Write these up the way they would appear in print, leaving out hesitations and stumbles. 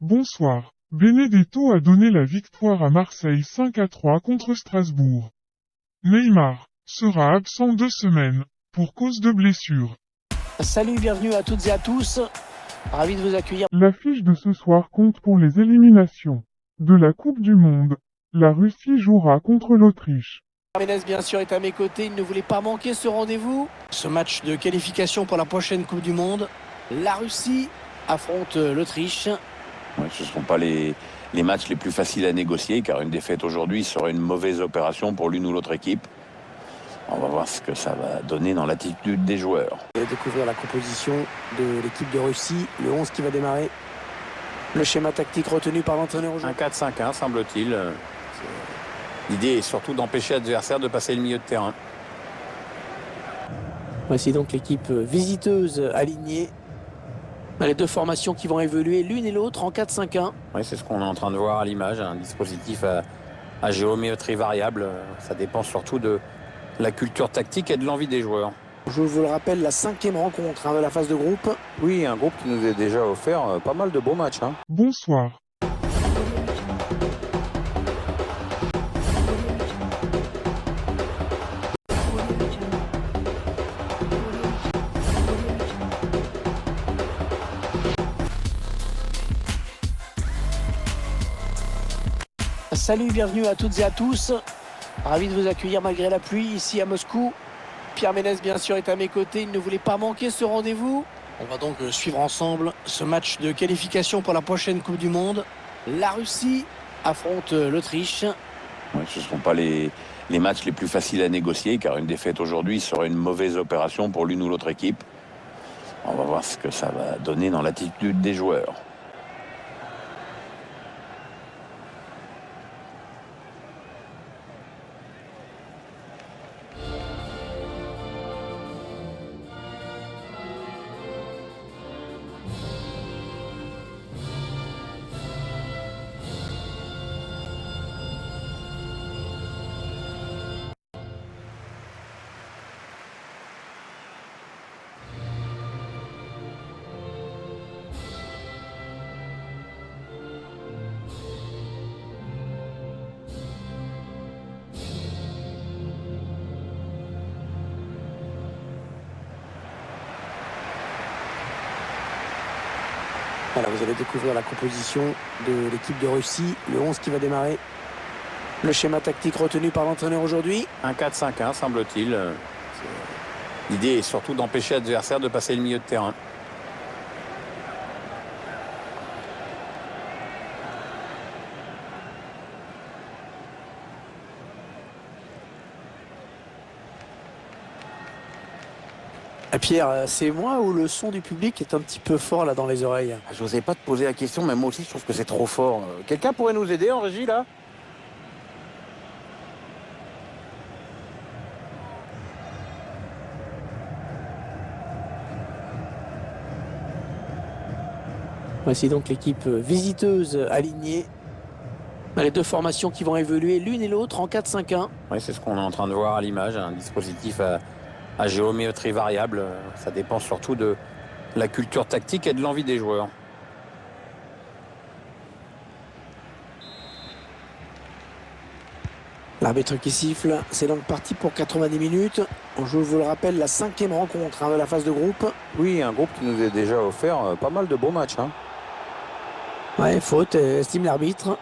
Bonsoir. Benedetto a donné la victoire à Marseille 5-3 contre Strasbourg. Neymar sera absent 2 semaines, pour cause de blessure. Salut, bienvenue à toutes et à tous. Ravi de vous accueillir. L'affiche de ce soir compte pour les éliminations de la Coupe du Monde. La Russie jouera contre l'Autriche. Ménez, bien sûr, est à mes côtés. Il ne voulait pas manquer ce rendez-vous. Ce match de qualification pour la prochaine Coupe du Monde. La Russie affronte l'Autriche. Ouais, ce ne seront pas les matchs les plus faciles à négocier, car une défaite aujourd'hui serait une mauvaise opération pour l'une ou l'autre équipe. On va voir ce que ça va donner dans l'attitude des joueurs. Vous allez découvrir la composition de l'équipe de Russie, le 11 qui va démarrer. Le schéma tactique retenu par l'entraîneur aujourd'hui. Un 4-5-1, semble-t-il. L'idée est surtout d'empêcher l'adversaire de passer le milieu de terrain. Voici donc l'équipe visiteuse alignée. Les deux formations qui vont évoluer l'une et l'autre en 4-5-1. Oui, c'est ce qu'on est en train de voir à l'image, un dispositif à géométrie variable. Ça dépend surtout de la culture tactique et de l'envie des joueurs. Je vous le rappelle, la 5e rencontre de la phase de groupe. Oui, un groupe qui nous a déjà offert pas mal de beaux matchs. Bonsoir. Salut, bienvenue à toutes et à tous. Ravi de vous accueillir malgré la pluie ici à Moscou. Pierre Ménez, bien sûr, est à mes côtés. Il ne voulait pas manquer ce rendez-vous. On va donc suivre ensemble ce match de qualification pour la prochaine Coupe du Monde. La Russie affronte l'Autriche. Ouais, ce ne seront pas les matchs les plus faciles à négocier, car une défaite aujourd'hui serait une mauvaise opération pour l'une ou l'autre équipe. On va voir ce que ça va donner dans l'attitude des joueurs. Voilà, vous allez découvrir la composition de l'équipe de Russie, le 11 qui va démarrer. Le schéma tactique retenu par l'entraîneur aujourd'hui. Un 4-5-1, semble-t-il. L'idée est surtout d'empêcher l'adversaire de passer le milieu de terrain. Pierre, c'est moi ou le son du public est un petit peu fort là dans les oreilles? Je n'osais pas te poser la question, mais moi aussi je trouve que c'est trop fort. Quelqu'un pourrait nous aider en régie là? Voici donc l'équipe visiteuse alignée. Les deux formations qui vont évoluer l'une et l'autre en 4-5-1. Oui, c'est ce qu'on est en train de voir à l'image, un dispositif à géométrie variable. Ça dépend surtout de la culture tactique et de l'envie des joueurs. L'arbitre qui siffle, c'est donc parti pour 90 minutes. Je vous le rappelle, la 5e rencontre de la phase de groupe. Oui, un groupe qui nous a déjà offert pas mal de beaux matchs. Ouais, faute, estime l'arbitre.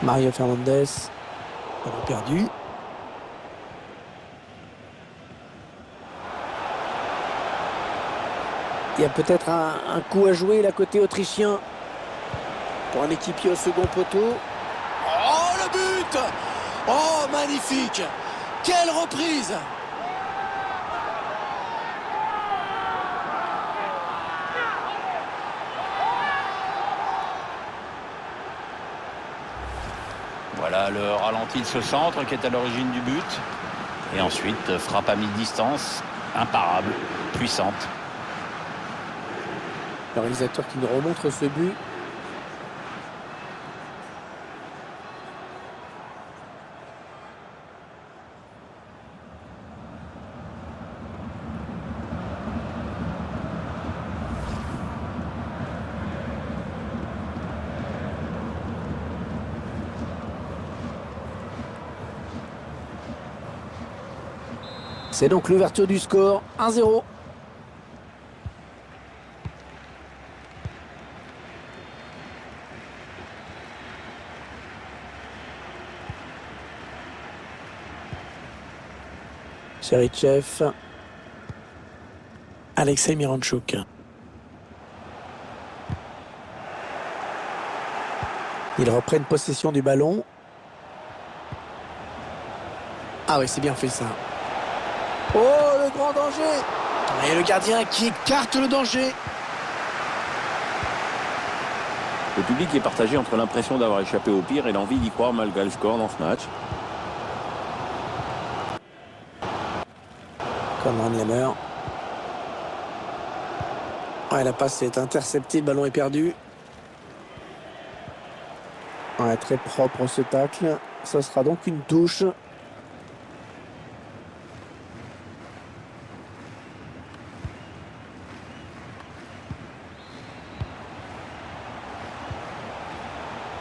Mario Fernandez, on a perdu. Il y a peut-être un coup à jouer là côté autrichien pour un équipier au second poteau. Oh le but! Oh magnifique! Quelle reprise! Voilà le ralenti de ce centre qui est à l'origine du but. Et ensuite, frappe à mi-distance, imparable, puissante. Le réalisateur qui nous remontre ce but. C'est donc l'ouverture du score, 1-0. Serichev. Alexei Miranchuk. Ils reprennent possession du ballon. Ah oui, c'est bien fait ça. Oh, le grand danger! Et le gardien qui écarte le danger. Le public est partagé entre l'impression d'avoir échappé au pire et l'envie d'y croire malgré le score dans ce match. Conrad Lemmer. Ouais, la passe est interceptée, le ballon est perdu. Ouais, très propre ce tacle. Ça sera donc une touche.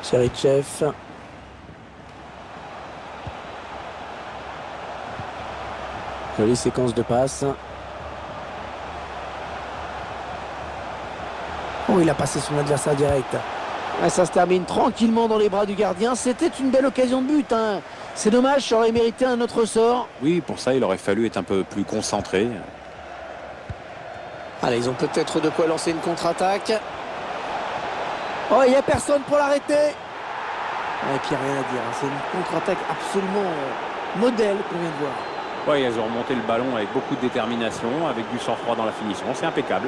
Serichev. Jolie séquence de passes. Oh, il a passé son adversaire direct. Et ça se termine tranquillement dans les bras du gardien. C'était une belle occasion de but, hein. C'est dommage, ça aurait mérité un autre sort. Oui, pour ça, il aurait fallu être un peu plus concentré. Allez, ils ont peut-être de quoi lancer une contre-attaque. Oh, il n'y a personne pour l'arrêter. Et puis rien à dire, hein. C'est une contre-attaque absolument modèle qu'on vient de voir. Ouais, ils ont remonté le ballon avec beaucoup de détermination, avec du sang-froid dans la finition. C'est impeccable.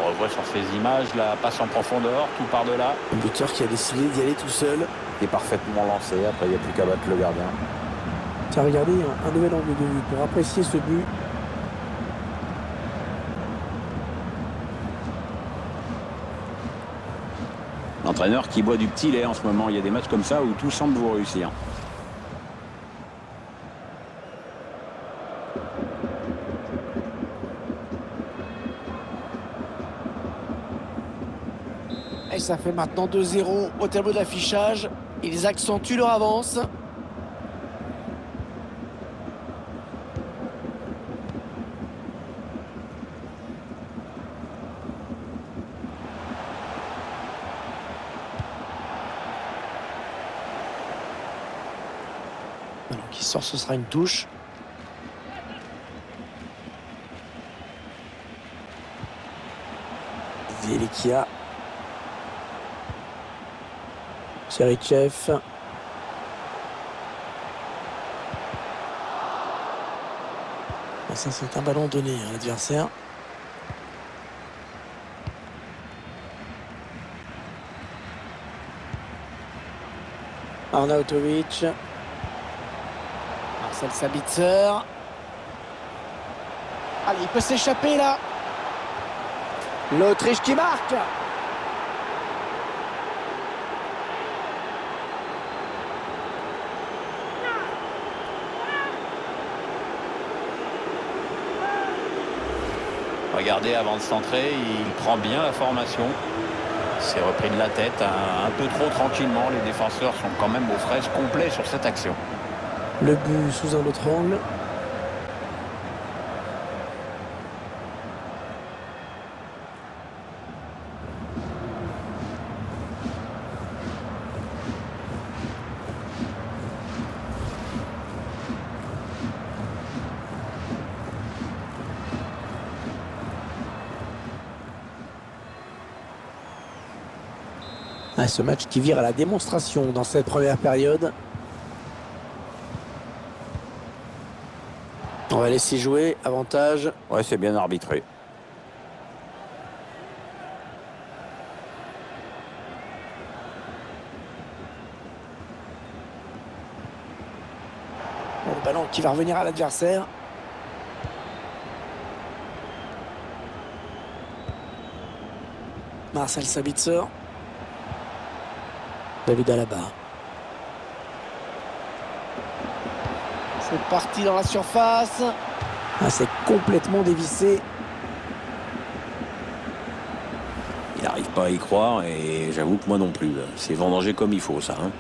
On revoit sur ces images la passe en profondeur, tout par-delà. Un buteur qui a décidé d'y aller tout seul. Il est parfaitement lancé, après il n'y a plus qu'à battre le gardien. Tiens, regardez, un nouvel angle de vue pour apprécier ce but. L'entraîneur qui boit du petit lait en ce moment. Il y a des matchs comme ça où tout semble vous réussir. Et ça fait maintenant 2-0 au tableau d'affichage. Ils accentuent leur avance. Alors qui sort, ce sera une touche. Zelikia. Serichev. Ça, c'est un ballon donné à l'adversaire. Arnautovic. Marcel Sabitzer. Allez, il peut s'échapper là. L'Autriche qui marque. Regardez, avant de centrer, il prend bien la formation. Il s'est repris de la tête un peu trop tranquillement. Les défenseurs sont quand même aux fraises complets sur cette action. Le but sous un autre angle. Ah, ce match qui vire à la démonstration dans cette première période. On va laisser jouer, avantage. Ouais, c'est bien arbitré. Ballon qui va revenir à l'adversaire. Marcel Sabitzer. David Alaba. C'est parti dans la surface. Ah, c'est complètement dévissé. Il n'arrive pas à y croire et j'avoue que moi non plus. C'est vendangé comme il faut ça. Hein.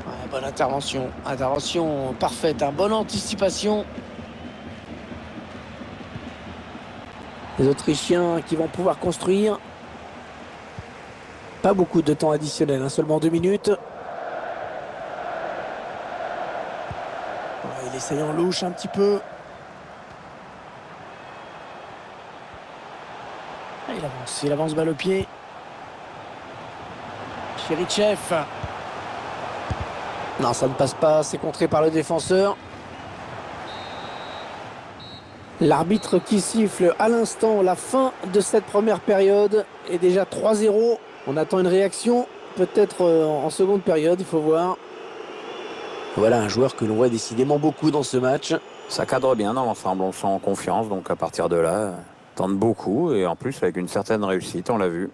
Ouais, bonne intervention. Intervention parfaite. Bonne anticipation. Les Autrichiens qui vont pouvoir construire. Pas beaucoup de temps additionnel, hein, seulement 2 minutes. Ouais, il essaye en louche un petit peu. Ah, il avance balle au pied. Cherichev. Non, ça ne passe pas, c'est contré par le défenseur. L'arbitre qui siffle à l'instant la fin de cette première période est déjà 3-0. On attend une réaction, peut-être en seconde période, il faut voir. Voilà un joueur que l'on voit décidément beaucoup dans ce match. Ça cadre bien dans l'ensemble, on le sent en confiance, donc à partir de là, tente beaucoup et en plus avec une certaine réussite, on l'a vu.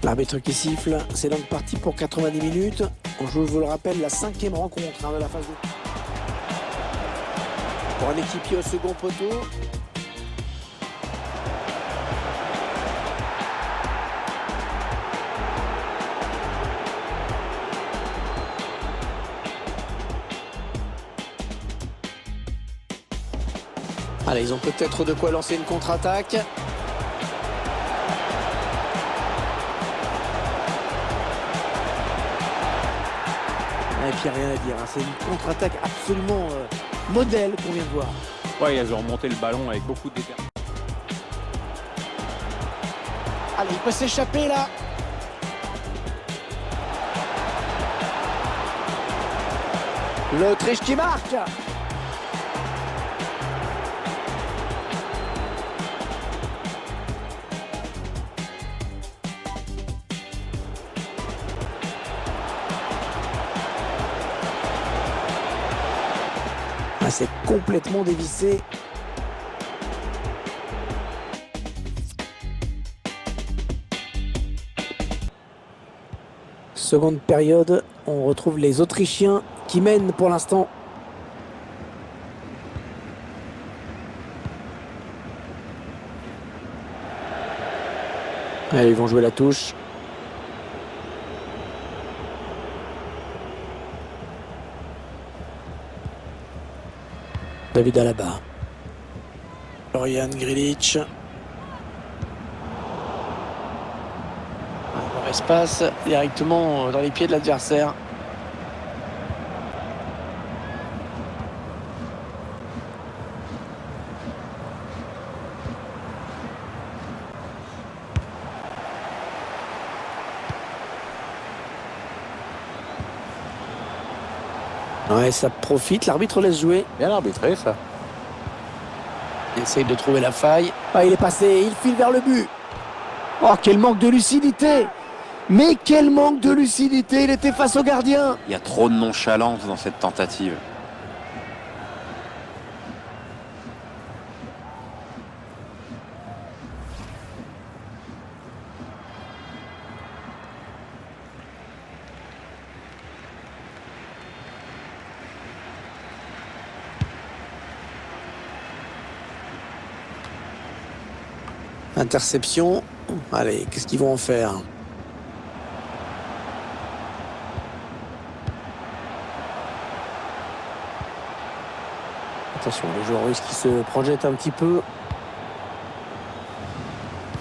L'arbitre qui siffle, c'est donc parti pour 90 minutes. On joue, je vous le rappelle, la 5e rencontre de la phase 2. Pour un équipier au second poteau. Allez, ils ont peut-être de quoi lancer une contre-attaque. Et puis rien à dire, hein. C'est une contre-attaque absolument modèle qu'on vient de voir. Ouais, ils ont remonté le ballon avec beaucoup de détermination. Allez, il peut s'échapper là. L'Autriche qui marque. Ah, c'est complètement dévissé. Seconde période, on retrouve les Autrichiens qui mènent pour l'instant. Allez, ils vont jouer la touche. David Alaba. Florian Grilic. Un bon espace directement dans les pieds de l'adversaire. Ouais, ça profite, l'arbitre laisse jouer. Bien arbitré ça. Il essaye de trouver la faille. Ah, il est passé, il file vers le but. Oh, quel manque de lucidité! Mais quel manque de lucidité! Il était face au gardien. Il y a trop de nonchalance dans cette tentative. Interception. Allez, qu'est-ce qu'ils vont en faire? Attention, le joueur russe qui se projette un petit peu.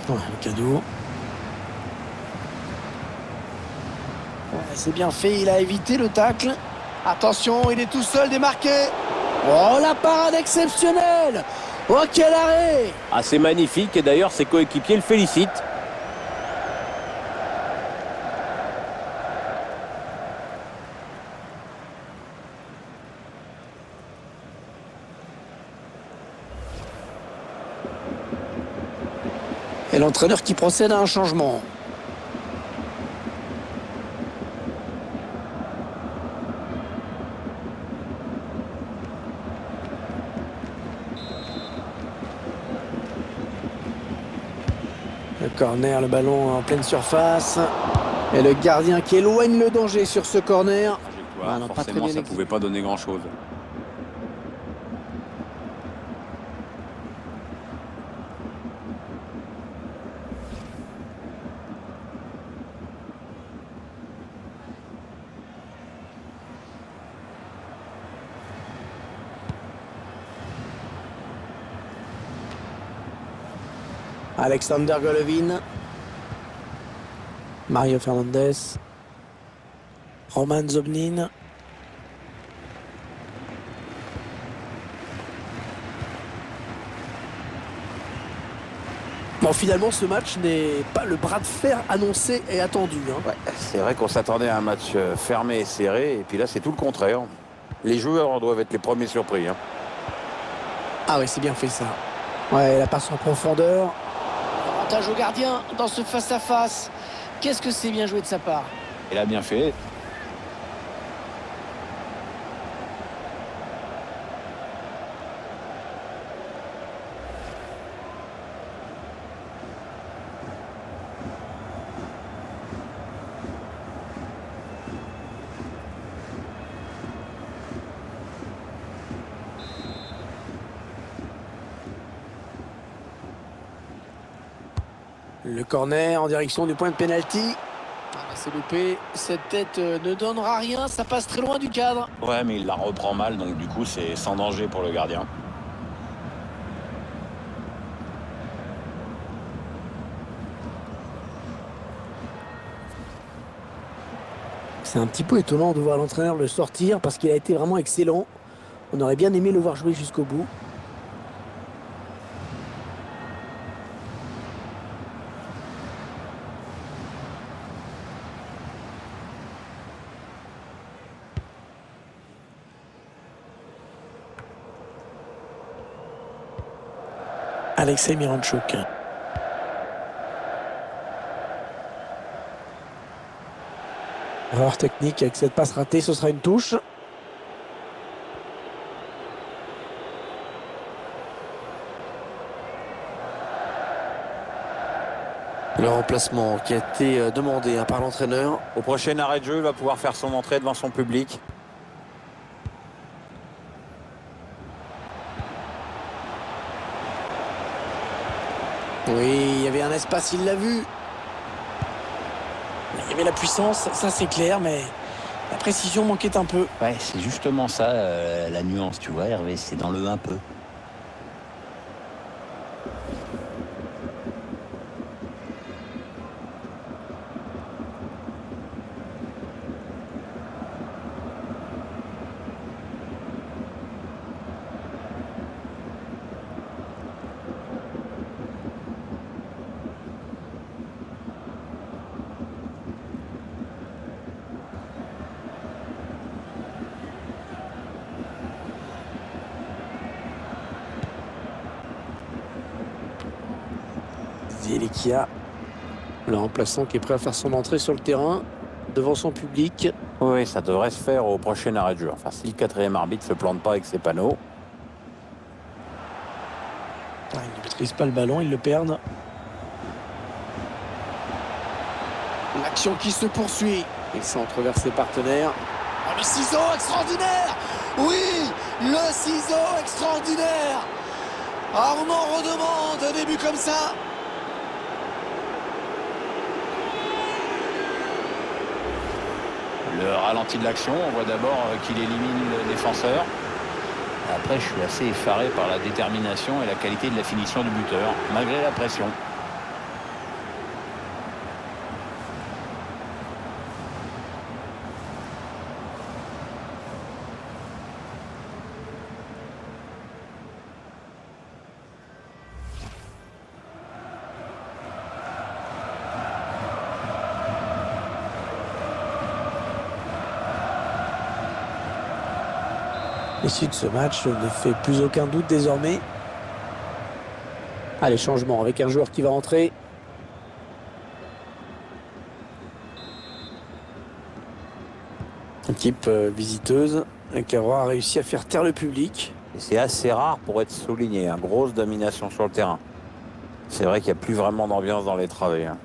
Ouais, le cadeau. Ouais, c'est bien fait, il a évité le tacle. Attention, il est tout seul démarqué. Oh, la parade exceptionnelle! Oh, quel arrêt! Ah, c'est magnifique et d'ailleurs ses coéquipiers le félicitent. Et l'entraîneur qui procède à un changement. Le corner, le ballon en pleine surface. Et le gardien qui éloigne le danger sur ce corner. Trajectoire, Ah non, pas très forcément, bien ça exécuté. pouvait pas donner grand-chose. Alexander Golovin. Mario Fernandez. Roman Zobnin. Bon, finalement, ce match n'est pas le bras de fer annoncé et attendu. Hein. Ouais, c'est vrai qu'on s'attendait à un match fermé et serré, et puis là c'est tout le contraire. Les joueurs doivent être les premiers surpris. Hein. Ah oui, c'est bien fait ça. Ouais, la passe en profondeur. Avantage au gardien dans ce face-à-face. Qu'est-ce que c'est bien joué de sa part. Il a bien fait. Le corner en direction du point de pénalty. Ah bah, c'est loupé. Cette tête ne donnera rien. Ça passe très loin du cadre. Ouais, mais il la reprend mal, donc du coup c'est sans danger pour le gardien. C'est un petit peu étonnant de voir l'entraîneur le sortir parce qu'il a été vraiment excellent. On aurait bien aimé le voir jouer jusqu'au bout. Alexei Miranchuk. Erreur technique avec cette passe ratée, ce sera une touche. Le remplacement qui a été demandé par l'entraîneur. Au prochain arrêt de jeu, il va pouvoir faire son entrée devant son public. Oui, il y avait un espace, il l'a vu. Il y avait la puissance, ça c'est clair, mais la précision manquait un peu. Ouais, c'est justement ça la nuance, tu vois Hervé, c'est dans le un peu. Zielinski, le remplaçant qui est prêt à faire son entrée sur le terrain devant son public. Oui, ça devrait se faire au prochain arrêt de jeu. Enfin, si le quatrième arbitre ne se plante pas avec ses panneaux. Ah, ils ne maîtrisent pas le ballon, ils le perdent. L'action qui se poursuit. Il centre vers ses partenaires. Oh, le ciseau extraordinaire! Oui! Le ciseau extraordinaire! Ah, on en redemande un début comme ça. Le ralenti de l'action, on voit d'abord qu'il élimine le défenseur. Après, je suis assez effaré par la détermination et la qualité de la finition du buteur, malgré la pression. L'issue de ce match ne fait plus aucun doute désormais. Allez, changement avec un joueur qui va entrer. Équipe visiteuse qui aura réussi à faire taire le public. C'est assez rare pour être souligné, hein. Grosse domination sur le terrain. C'est vrai qu'il n'y a plus vraiment d'ambiance dans les travées, hein.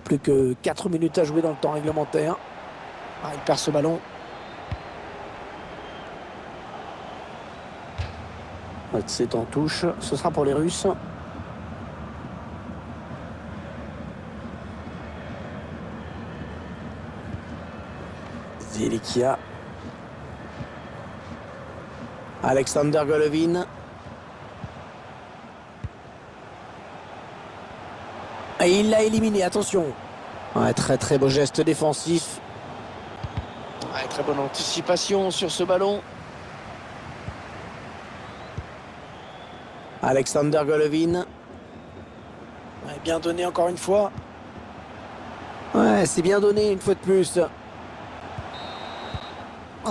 Plus que 4 minutes à jouer dans le temps réglementaire. Ah, il perd ce ballon. C'est en touche. Ce sera pour les Russes. Zelikia. Alexander Golovin. Et il l'a éliminé, attention. Ouais, très très beau geste défensif. Ouais, très bonne anticipation sur ce ballon. Alexander Golovin. Ouais, bien donné encore une fois. Ouais, c'est bien donné une fois de plus.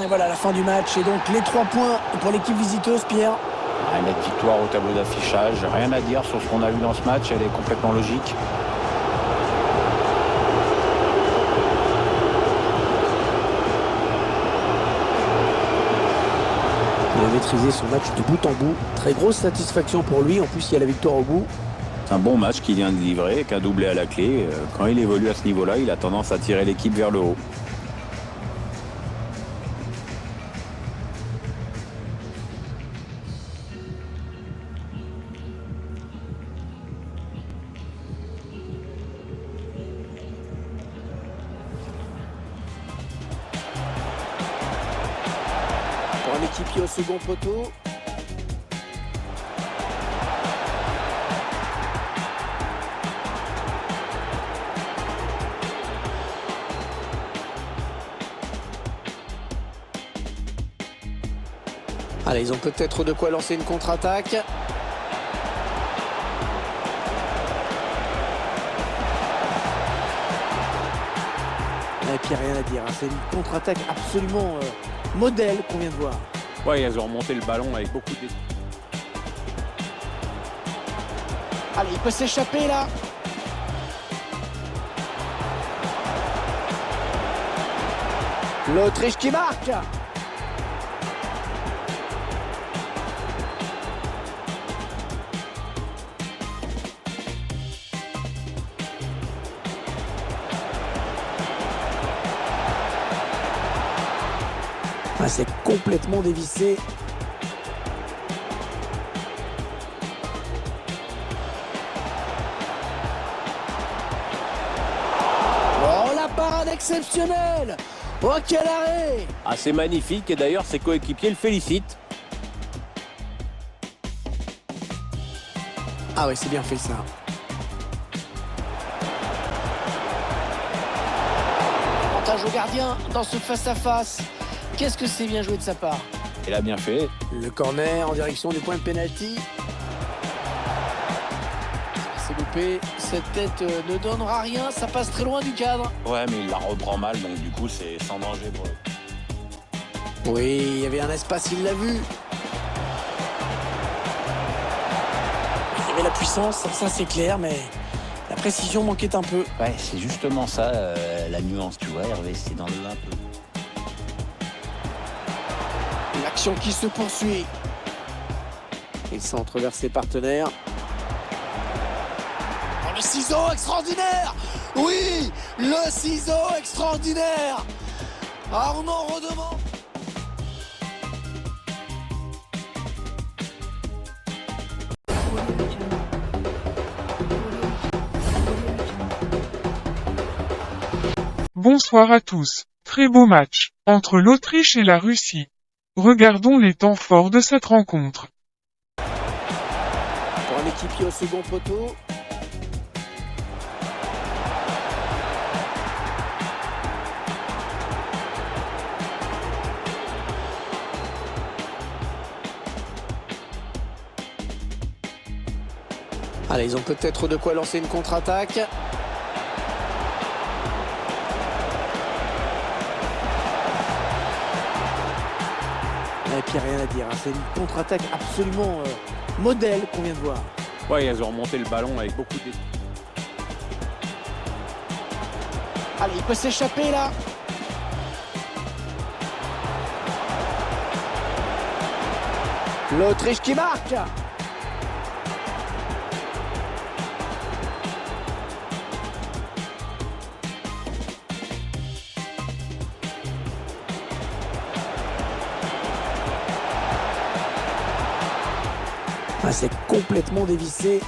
Et voilà la fin du match. Et donc les 3 points pour l'équipe visiteuse, Pierre. Une nette victoire au tableau d'affichage. Rien à dire sur ce qu'on a vu dans ce match. Elle est complètement logique. Il a maîtrisé son match de bout en bout. Très grosse satisfaction pour lui. En plus, il y a la victoire au bout. C'est un bon match qu'il vient de livrer, avec un doublé à la clé. Quand il évolue à ce niveau-là, il a tendance à tirer l'équipe vers le haut. Pour un équipier au second poteau. Allez, ils ont peut-être de quoi lancer une contre-attaque. Et puis rien à dire, hein. C'est une contre-attaque absolument modèle qu'on vient de voir. Ouais, ils ont remonté le ballon avec beaucoup de... Allez, il peut s'échapper là. L'Autriche qui marque. Ah, c'est complètement dévissé. Oh, la parade exceptionnelle! Oh, quel arrêt! Ah, c'est magnifique et d'ailleurs ses coéquipiers le félicitent. Ah oui, c'est bien fait ça. Avantage au gardien dans ce face-à-face. Qu'est-ce que c'est bien joué de sa part. Il a bien fait. Le corner en direction du point de pénalty. C'est loupé. Cette tête ne donnera rien. Ça passe très loin du cadre. Ouais, mais il la reprend mal, donc du coup, c'est sans danger pour lui. Oui, il y avait un espace, il l'a vu. Il y avait la puissance, ça c'est clair, mais la précision manquait un peu. Ouais, c'est justement ça, la nuance, tu vois, Hervé, c'est dans le un peu. L'action qui se poursuit. Il centre vers ses partenaires. Oh, le ciseau extraordinaire! Oui! Le ciseau extraordinaire! Ah, on en redemande. Bonsoir à tous. Très beau match entre l'Autriche et la Russie. Regardons les temps forts de cette rencontre. Pour un équipier au second poteau. Allez, ils ont peut-être de quoi lancer une contre-attaque. Et puis rien à dire, hein. C'est une contre-attaque absolument modèle qu'on vient de voir. Ouais, ils ont remonté le ballon avec beaucoup d'esprit. Allez, il peut s'échapper là. L'Autriche qui marque. Ah, c'est complètement dévissé.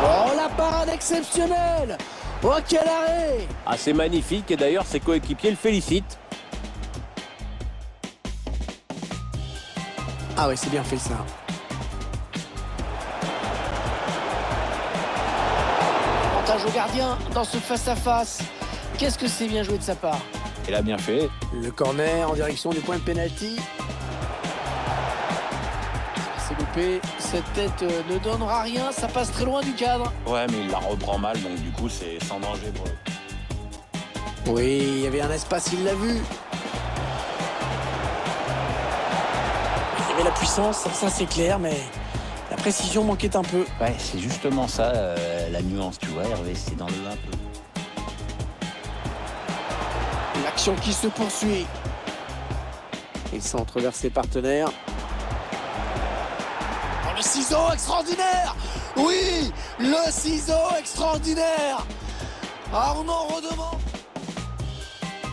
Oh, la parade exceptionnelle! Oh, quel arrêt! Ah, c'est magnifique et d'ailleurs ses coéquipiers le félicitent. Ah ouais, c'est bien fait ça. Avantage au gardien dans ce face-à-face. Qu'est-ce que c'est bien joué de sa part. Il a bien fait. Le corner en direction du point de pénalty. C'est loupé. Cette tête ne donnera rien. Ça passe très loin du cadre. Ouais, mais il la reprend mal, donc du coup, c'est sans danger pour lui. Oui, il y avait un espace, il l'a vu. Il y avait la puissance, ça c'est clair, mais la précision manquait un peu. Ouais, c'est justement ça, la nuance, tu vois, Hervé, c'est dans le un peu. L'action qui se poursuit. Il centre vers ses partenaires. Oh, le ciseau extraordinaire! Oui! Le ciseau extraordinaire! Ah, on en redemande!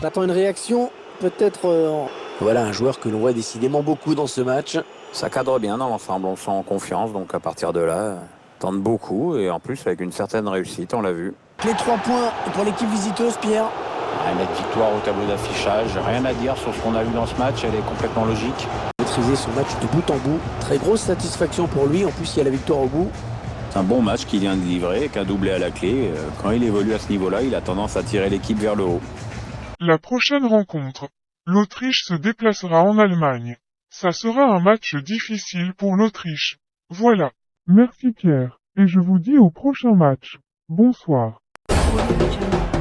On attend une réaction, peut-être... Voilà un joueur que l'on voit décidément beaucoup dans ce match. Ça cadre bien dans l'ensemble, on sent en confiance, donc à partir de là, tente beaucoup, et en plus avec une certaine réussite, on l'a vu. Les 3 points pour l'équipe visiteuse, Pierre. Une nette victoire au tableau d'affichage, rien à dire sur ce qu'on a vu dans ce match, elle est complètement logique. Maîtriser son match de bout en bout. Très grosse satisfaction pour lui, en plus il y a la victoire au bout. C'est un bon match qu'il vient de livrer, avec un doublé à la clé. Quand il évolue à ce niveau-là, il a tendance à tirer l'équipe vers le haut. La prochaine rencontre. L'Autriche se déplacera en Allemagne. Ça sera un match difficile pour l'Autriche. Voilà. Merci Pierre. Et je vous dis au prochain match. Bonsoir. Audio Jungle.